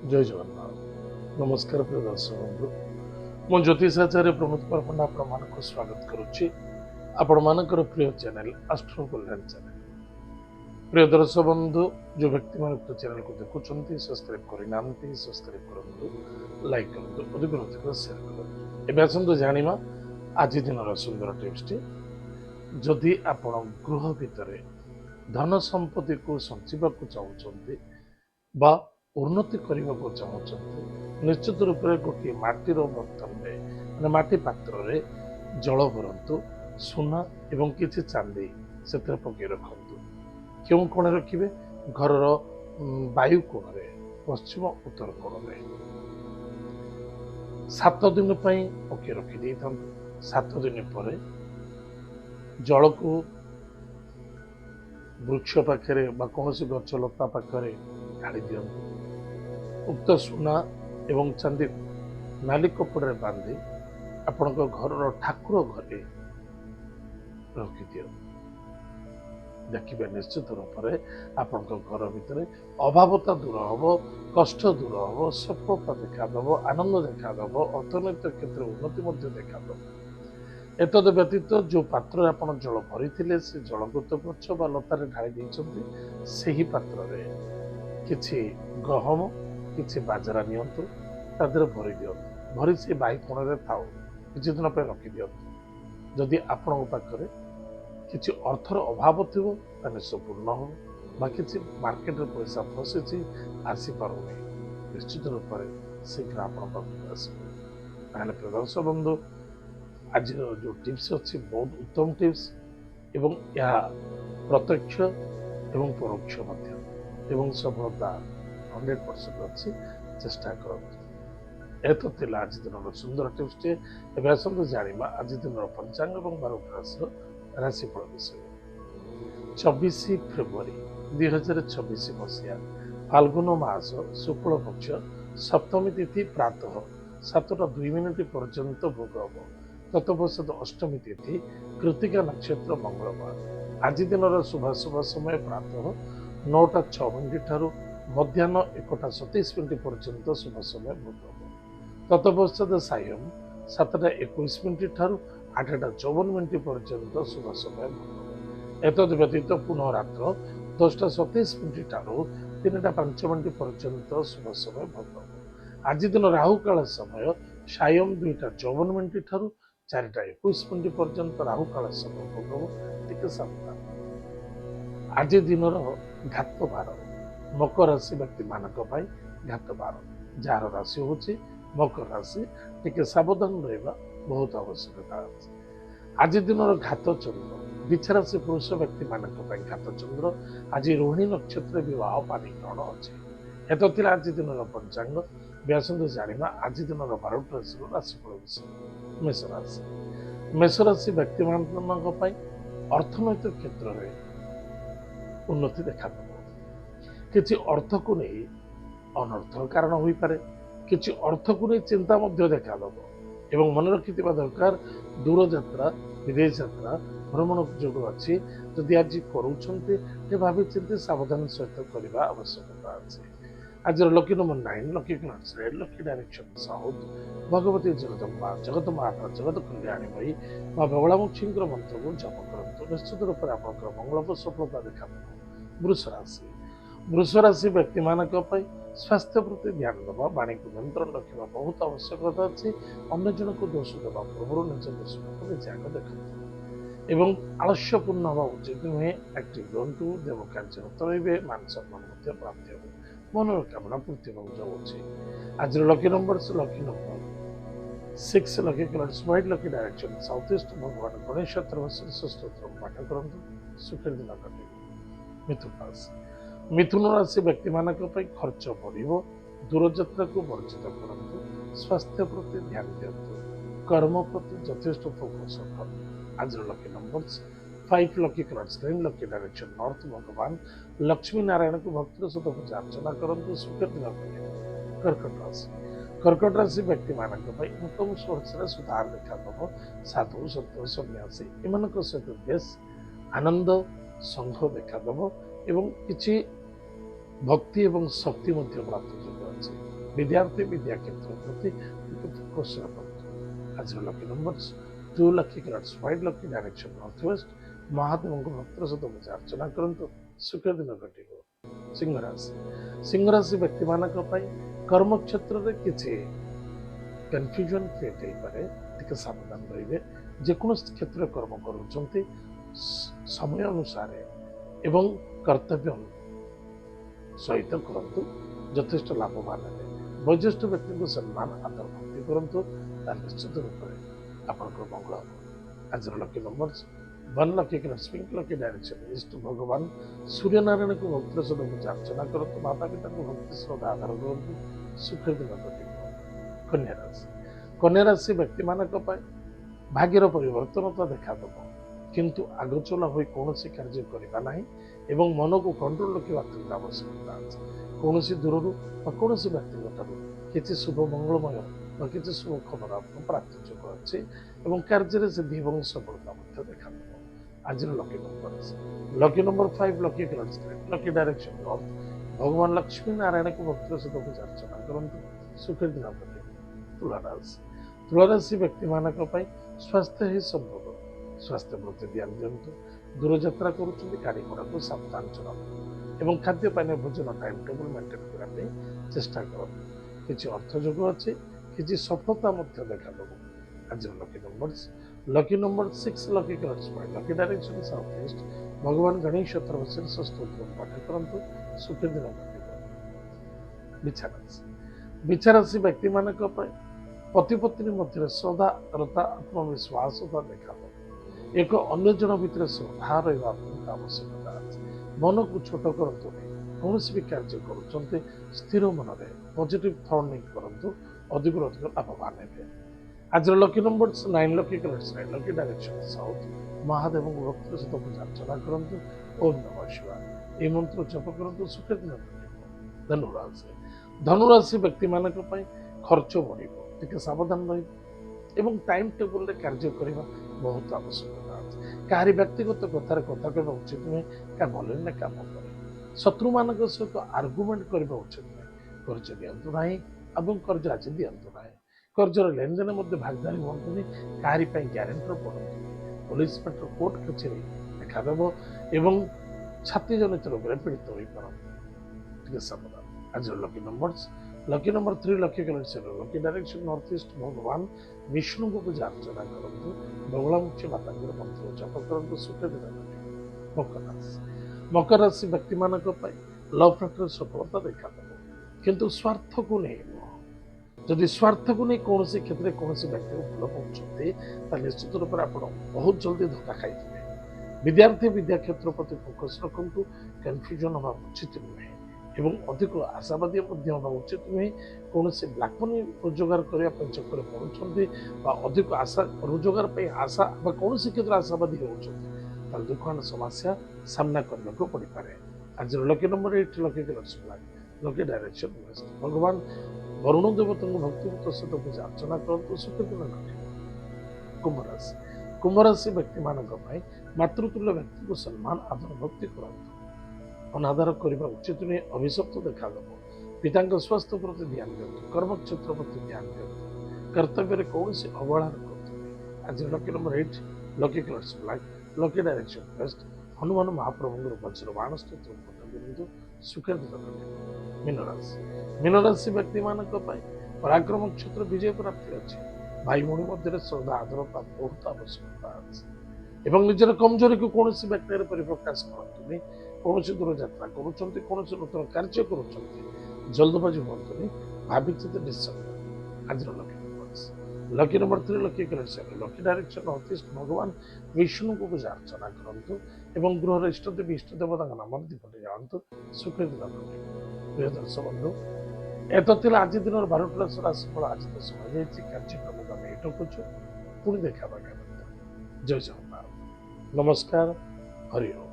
जय जगन्नाथ। नमस्कार प्रिय दर्शक बंधु। मु ज्योतिषाचार्य प्रमोद कुमार पंडा आपण स्वागत करुच्ची आपण मानकर प्रिय चैनल एस्ट्रो कल्याण चैनल। प्रिय दर्शक बंधु, जो व्यक्ति मान चैनल को देखुं सब्सक्राइब करना सब्सक्राइब करूँ, लाइक करूँ, अधिक अधिक शेयर करूँ। एवं आसतु जाना आज दिन सुंदर टिप्स टी। जदि आपण गृह भितर धन संपत्ति को संचिबा को चाहते बा उन्नति करने को चाहते, निश्चित रूप से गोटे माटीर बर्तन में माने माटी पात्र रे जल भरतु, सुना एवं किसी चांदी से पकई रखु। क्यों कोण रखिए? घर वायु कोण रे, पश्चिम उत्तर कोण रे 7 दिन पकई रखी था। 7 दिन पर जल को वृक्ष पाखे कौन गच लता पाखे ढाली दिंतु। उक्त सुना एवं चांदी नाली कपड़े बांधि आपण घर ठाकुर घरे रखी दियो। देखिए निश्चित रूप से आपण घर भितर अभावता दूर हम, कष्ट दूर हम, सफलता देखादब, आनंद देखादब, अर्थनैतिक क्षेत्र उन्नति देखादब। एतद व्यतीत जो पात्र आप जल भरी से जल को तो गछ बा लतार ढाई देते, से पात्र किछि गहम किछि बाजरा नियंतु, तादेह भरी दियंतु। भरी से बाई कोण रे थाउ, किछि दिन पे रखी दियंतु। जदि आपण पाखरे किछि अर्थर अभाव थिबो ताने संपूर्ण हो, बा किछि मार्केट रे पैसा फसिछि आसी पारुनी, निश्चित रूप से शीघ्र आपण पाखरे आसीबो। ताने प्रदर्श बंधु, आज जो टिप्स अच्छी बहुत उत्तम टिप्स एवं यह प्रत्यक्ष एवं परोक्ष मध्य एवं सफलता 100% अच्छी चेष्टा करते। एत थिला आज दिन सुंदर टिप्स टे। एबे आसंतु जानिबा आज दिन पंचांग एवं 12 राशिफल विषय। 24 फेब्रुआरी 2026 मसीहा फाल्गुन मास शुक्ल पक्ष सप्तमी तिथि प्रातः 7:02 पर्यंत भोग हम। तत्वशत अष्टमी तिथि कृतिका नक्षत्र मंगलवार। आज दिन शुभाशुभ समय प्रातः 9:06 ठारू मध्याह्न 1:27 पर्यंत शुभ समय भोग हम। तत्पश्चात सायं 7:21 ठारू 8:54 पर्यंत शुभ समय भोग हम। एतद व्यतीत पुनः रात्र 10:27 ठारू 3:05 पर्यंत शुभ समय भोग हम। आज दिन राहु काल समय सायं 2:54 ठारू 4:21 पर्यंत राहु काल समय भोग हम। टिके सावधान। आज दिन घात बार मकर राशि व्यक्ति मानक घात बार, जार राशि हूँ मकर राशि, टिके सावधान रहा बहुत आवश्यकता अच्छे। आज दिन घात चंद्र बिछराशि पुरुष व्यक्ति मानक घात चंद्र। आज रोहिणी नक्षत्र विवाह पानी ग्रहण अच्छे। एत आज दिन पंचांग। व्यासंत जाना आज दिन 12 राशिफल विषय। मेष राशि। मेष राशि व्यक्ति मानक अर्थनैतिक क्षेत्र में उन्नति देखा किसी अर्थ को नहीं अनर्थ कारण हो पारे, किसी अर्थ को नहीं चिंता देखा एवं मन रखि दरकार दूर यात्रा विदेश यात्रा भ्रमण जोग अच्छी। जदि आज करूँ भावी चिंती सावधान सहित करने आवश्यकता अच्छे। आज lucky number 9, lucky colour red, lucky direction south. Bhagwati Jagdamba जगत माता जगत कल्याणी मई माँ बगलामुखी मंत्र को जप करूँ, निश्चित रूप से आप मंगल सफलता देखा। वृष राशि। वृष राशि व्यक्ति मानक स्वास्थ्य प्रति ध्यान देवा, वाणी को नियंत्रण रखा बहुत आवश्यकता अच्छी। अन्य जन को दोष देवा पूर्व निज दोष को निजे आग देखते एवं आलस्यपूर्ण हवा उचित नुहे। एक्टिव रुहतु, देव कार्यरत रे, मान सम्मान प्राप्त हो, मनोर कामना पूर्ति अच्छे। आज lucky number lucky number 6, lucky colours white, lucky direction south east. भगवान गणेश स्तोत्र पाठ करूँ, सुखर दिन कटे। मिथुन राशि। मिथुन राशि व्यक्ति मानक खर्च बढ़, दूरयात्रा को वर्जित करूँ, स्वास्थ्य प्रति ध्यान दिंतु, कर्म प्रति यथेष्ट फोकस रखु। आज lucky number 5, lucky colours green, lucky direction north. भगवान लक्ष्मी नारायण को भक्तिर सहित पूजा अर्चना करूँ, सुखर दिन कटे। कर्कट राशि। कर्कट राशि व्यक्ति मानक उत्तम सोर्स सुधार देखा। साधु सत्व सन्यासी एम सहित बेस आनंद संघ देखा एवं किसी भक्ति एवं शक्ति प्राप्त जो अच्छे। विद्यार्थी विद्या क्षेत्र प्रति फोकस रखନ୍ତୁ ଆଜିର lucky numbers 2 lucky colours white lucky direction north west ମହାଦେବଙ୍କ ଭକ୍ତର ସହିତ ପୂଜା ଅର୍ଚ୍ଚନା କରନ୍ତୁ ସୁଖ ଦିନ ଘଟିବ। ସିଂହ ରାଶି ସିଂହ ରାଶି ବ୍ୟକ୍ତିମାନଙ୍କ ପାଇଁ କର୍ମକ୍ଷେତ୍ରରେ କିଛି କନଫ୍ୟୁଜନ କ୍ରିଏଟ୍ ହେଇପାରେ, ଟିକେ ସାବଧାନ ରହିବେ। ଯେକୌଣସି କ୍ଷେତ୍ରରେ କର୍ମ କରୁଛନ୍ତି ସମୟ ଅନୁସାରେ ଏବଂ କର୍ତ୍ତବ୍ୟ ସହିତ କରନ୍ତୁ, ଯଥେଷ୍ଟ ଲାଭବାନ ହେବେ। ବୟୋଜ୍ୟେଷ୍ଠ ବ୍ୟକ୍ତିଙ୍କୁ ସମ୍ମାନ ଆଦର ଭକ୍ତି କରନ୍ତୁ, ତାହା ନିଶ୍ଚିତ ରୂପରେ ଆପଣଙ୍କର ମଙ୍ଗଳ ହେବ। ଆଜିର lucky numbers 1 lucky colours pink lucky direction east ଭଗବାନ ସୂର୍ଯ୍ୟନାରାୟଣଙ୍କୁ ଭକ୍ତିର ସହିତ ପୂଜା ଅର୍ଚ୍ଚନା କରନ୍ତୁ, ମାତା ପିତାଙ୍କୁ ଭକ୍ତି ଶ୍ରଦ୍ଧା ଆଦର କରନ୍ତୁ, ସୁଖ ଦିନ ଘଟିବ। କନ୍ୟା ରାଶି କନ୍ୟା ରାଶି ବ୍ୟକ୍ତିମାନଙ୍କ ପାଇଁ ଭାଗ୍ୟର ପରିବର୍ତ୍ତନତା ଦେଖାଦେବ, କିନ୍ତୁ ଆଗଚଲା ହୋଇ କୌଣସି କାର୍ଯ୍ୟ କରିବା ନାହିଁ ଏବଂ ମନକୁ କଣ୍ଟ୍ରୋଲ ରଖିବା ଅତ୍ୟନ୍ତ ଆବଶ୍ୟକତା ଅଛି। କୌଣସି ଦୂରରୁ ବା କୌଣସି ବ୍ୟକ୍ତିଙ୍କ ଠାରୁ କିଛି ଶୁଭ ମଙ୍ଗଳମୟ ବା କିଛି ଶୁଭ ଖବର ଆପଣ ପ୍ରାପ୍ତି ଯୋଗ ଅଛି ଏବଂ କାର୍ଯ୍ୟରେ ସିଦ୍ଧି ଏବଂ ସଫଳତା ମଧ୍ୟ ଦେଖାଦେବ। ଆଜିର lucky number 5 lucky colours lucky direction north ଭଗବାନ ଲକ୍ଷ୍ମୀ ନାରାୟଣଙ୍କୁ ଭକ୍ତିର ସହିତ ପୂଜା ଅର୍ଚ୍ଚନା କରନ୍ତୁ, ସୁଖ ଦିନ ଘଟିବ। ତୁଳା ରାଶି ବ୍ୟକ୍ତିମାନଙ୍କ ପାଇଁ ସ୍ୱାସ୍ଥ୍ୟ ହିଁ ସମ୍ଭବ, ସ୍ୱାସ୍ଥ୍ୟ ପ୍ରତି ଧ୍ୟାନ ଦିଅନ୍ତୁ। ଦୂରଯାତ୍ରା କରୁଛନ୍ତି ଗାଡ଼ି ଘୋଡ଼ାକୁ ସାବଧାନ ଚଳାନ୍ତୁ ଏବଂ ଖାଦ୍ୟ ପାନୀୟ ଭୋଜନ ଟାଇମ୍ ଟେବୁଲ ମେଣ୍ଟେନ୍ କରିବା ପାଇଁ ଚେଷ୍ଟା କରନ୍ତୁ। କିଛି ଅର୍ଥ ଯୋଗ ଅଛି, କିଛି ସଫଳତା ମଧ୍ୟ ଦେଖାଦେବ। ଆଜିର lucky number 6 lucky colours lucky direction south east ଭଗବାନ ଗଣେଶ ଚତୁର୍ଭୁଜ ସ୍ତୋତ୍ର ପାଠ କରନ୍ତୁ, ସୁଖ ଦିନ ଘଟିବ। ବିଛା ରାଶି ବ୍ୟକ୍ତିମାନଙ୍କ ପାଇଁ ପତି ପତ୍ନୀ ମଧ୍ୟରେ ସଦାରତା ଆତ୍ମବିଶ୍ୱାସତା ଦେଖାଦେବ। ଏକ ଅନ୍ୟ ଜଣ ଭିତରେ ଶ୍ରଦ୍ଧା ରହିବା ଅତ୍ୟନ୍ତ ଆବଶ୍ୟକତା ଅଛି। ମନକୁ ଛୋଟ କରନ୍ତୁ ନାହିଁ, କୌଣସି ବି କାର୍ଯ୍ୟ କରୁଛନ୍ତି ସ୍ଥିର ମନରେ ପଜିଟିଭ ଥର୍ନିଂ କରନ୍ତୁ, ଅଧିକରୁ ଅଧିକ ଲାଭବାନ ହେବେ। ଆଜିର lucky numbers 9 lucky colours lucky direction south ମହାଦେବଙ୍କୁ ଭକ୍ତିର ସହିତ ପୂଜା ଅର୍ଚ୍ଚନା କରନ୍ତୁ, ଓମ୍ ନମଃ ଶିବାୟ ଏହି ମନ୍ତ୍ର ଜପ କରନ୍ତୁ, ସୁଖ ଦିନ ଘଟିବ। ଧନୁରାଶି ବ୍ୟକ୍ତିମାନଙ୍କ ପାଇଁ ଖର୍ଚ୍ଚ ବଢ଼ିବ, ଟିକେ ସାବଧାନ ରହିବ ଏବଂ ଟାଇମ୍ ଟେବୁଲରେ କାର୍ଯ୍ୟ କରିବା ବହୁତ ଆବଶ୍ୟକତା ଅଛି। କାହାରି ବ୍ୟକ୍ତିଗତ କଥାରେ କଥା କହିବା ଉଚିତ ନୁହେଁ, କାହା ଭଲରେ ନା କାମ କରେ। ଶତ୍ରୁମାନଙ୍କ ସହିତ ଆର୍ଗୁମେଣ୍ଟ କରିବା ଉଚିତ ନୁହେଁ। କର୍ଜ ଦିଅନ୍ତୁ ନାହିଁ ଏବଂ କର୍ଜ ଆଜି ଦିଅନ୍ତୁ ନାହିଁ। କର୍ଜର ଲେନଦେନ ମଧ୍ୟ ଭାଗିଦାରୀ ହୁଅନ୍ତୁନି, କାହାରି ପାଇଁ ଗ୍ୟାରେଣ୍ଟର ପଡ଼ନ୍ତୁନି। ପୋଲିସ ମ୍ୟାଟର କୋର୍ଟ କଚେରୀ ଦେଖାଦେବ ଏବଂ ଛାତି ଜନିତ ରୋଗରେ ପୀଡ଼ିତ ହୋଇପାରନ୍ତି, ଟିକେ ସାବଧାନ। ଆଜିର lucky number 3 lucky colours lucky direction north east ଭଗବାନ ବିଷ୍ଣୁଙ୍କୁ ପୂଜା ଅର୍ଚ୍ଚନା କରନ୍ତୁ, ବଗଳାମୁଖୀ ମାତାଙ୍କର ମନ୍ତ୍ର ଜପ କରନ୍ତୁ, ସୁଖ ଦିନ ଘଟିବ। ମକର ରାଶି ବ୍ୟକ୍ତିମାନଙ୍କ ପାଇଁ ଲଭ୍ ମ୍ୟାଟର ସଫଳତା ଦେଖାଦେବ, କିନ୍ତୁ ସ୍ୱାର୍ଥକୁ ନେଇ ନୁହଁ। ଯଦି ସ୍ୱାର୍ଥକୁ ନେଇ କୌଣସି କ୍ଷେତ୍ରରେ କୌଣସି ବ୍ୟକ୍ତିକୁ ଭଲ ପାଉଛନ୍ତି, ତାହେଲେ ନିଶ୍ଚିତ ରୂପରେ ଆପଣ ବହୁତ ଜଲ୍ଦି ଧୋକା ଖାଇଯିବେ। ବିଦ୍ୟାର୍ଥୀ ବିଦ୍ୟା କ୍ଷେତ୍ର ପ୍ରତି ଫୋକସ୍ ରଖନ୍ତୁ, କନଫ୍ୟୁଜନ ହେବା ଉଚିତ ନୁହେଁ ଏବଂ ଅଧିକ ଆଶାବାଦୀ ମଧ୍ୟ ହେବା ଉଚିତ ନୁହେଁ। କୌଣସି ବ୍ଲାକ୍ ମନି ରୋଜଗାର କରିବା ପାଇଁ ଚକ୍କରେ ପଡ଼ୁଛନ୍ତି ବା ଅଧିକ ଆଶା ରୋଜଗାର ପାଇଁ ଆଶା ବା କୌଣସି କ୍ଷେତ୍ରରେ ଆଶାବାଦୀ ହେଉଛନ୍ତି, ତାହେଲେ ଦୁଃଖ ସମସ୍ୟା ସାମ୍ନା କରିବାକୁ ପଡ଼ିପାରେ। ଆଜିର lucky number 8 lucky colours lucky direction west ଭଗବାନ ବରୁଣ ଦେବତାଙ୍କୁ ଭକ୍ତିଭୂତ ସହିତ ପୂଜା ଅର୍ଚ୍ଚନା କରନ୍ତୁ, ସୁଖ ଦିନ ଘଟିବ। କୁମ୍ଭ ରାଶି ବ୍ୟକ୍ତିମାନଙ୍କ ପାଇଁ ମାତୃତୁଲ୍ୟ ବ୍ୟକ୍ତିଙ୍କୁ ସମ୍ମାନ ଆଦର ଭକ୍ତି କରନ୍ତୁ, ଅନାଦର କରିବା ଉଚିତ ନୁହେଁ, ଅଭିଶପ୍ତ ଦେଖାଦେବ। ପିତାଙ୍କ ସ୍ୱାସ୍ଥ୍ୟ ପ୍ରତି ଧ୍ୟାନ ଦିଅନ୍ତୁ, କର୍ମକ୍ଷେତ୍ର ପ୍ରତି ଧ୍ୟାନ ଦିଅନ୍ତୁ, କର୍ତ୍ତବ୍ୟରେ କୌଣସି ଅବହେଳା କରନ୍ତୁ ନାହିଁ। ଆଜିର lucky number 8 lucky colours lucky direction west Hanuman ମହାପ୍ରଭୁଙ୍କର ବଜ୍ର ବାଣ ସ୍ତୋତ୍ର ପାଠ କରନ୍ତୁ, ସୁଖ ଦିନ ଘଟିବ। ମୀନରାଶି ବ୍ୟକ୍ତିମାନଙ୍କ ପାଇଁ ପରାକ୍ରମ କ୍ଷେତ୍ର ବିଜୟ ପ୍ରାପ୍ତି ଅଛି। ଭାଇ ଭଉଣୀ ମଧ୍ୟରେ ଶ୍ରଦ୍ଧା ଆଦରତା ବହୁତ ଆବଶ୍ୟକତା ଅଛି ଏବଂ ନିଜର କମଜୋରିକୁ କୌଣସି ବ୍ୟକ୍ତିରେ ପରିପ୍ରକାଶ କରନ୍ତୁନି। କୌଣସି ଦୂରଯାତ୍ରା କରୁଛନ୍ତି, କୌଣସି ନୂତନ କାର୍ଯ୍ୟ କରୁଛନ୍ତି, ଜଲ୍ଦବାଜି ହୁଅନ୍ତୁନି, ଭାବିଚିନ୍ତି ଡିସିସନ୍ ନିଅନ୍ତୁ। ଆଜିର lucky number 3 lucky colours lucky direction north east ଭଗବାନ ବିଷ୍ଣୁଙ୍କୁ ପୂଜା ଅର୍ଚ୍ଚନା କରନ୍ତୁ ଏବଂ ଗୃହର ଇଷ୍ଟଦେବୀ ଇଷ୍ଟ ଦେବତାଙ୍କ ନାମରେ ଦୀପଟି ଜାଳନ୍ତୁ, ସୁଖ ଦିନ ଘଟିବ। ପ୍ରିୟ ଦର୍ଶକ ବନ୍ଧୁ, ଏତ ଥିଲା ଆଜି ଦିନର 12ଟି ରାଶିଫଳ। ଆଜି ତ ସମୟ ଯାଇଛି, କାର୍ଯ୍ୟକ୍ରମକୁ ଆମେ ଏଇଠି ରଖୁଛୁ, ପୁଣି ଦେଖା ଜୟ ଜଗନ୍ନାଥ, ନମସ୍କାର, ହରି ଓମ୍।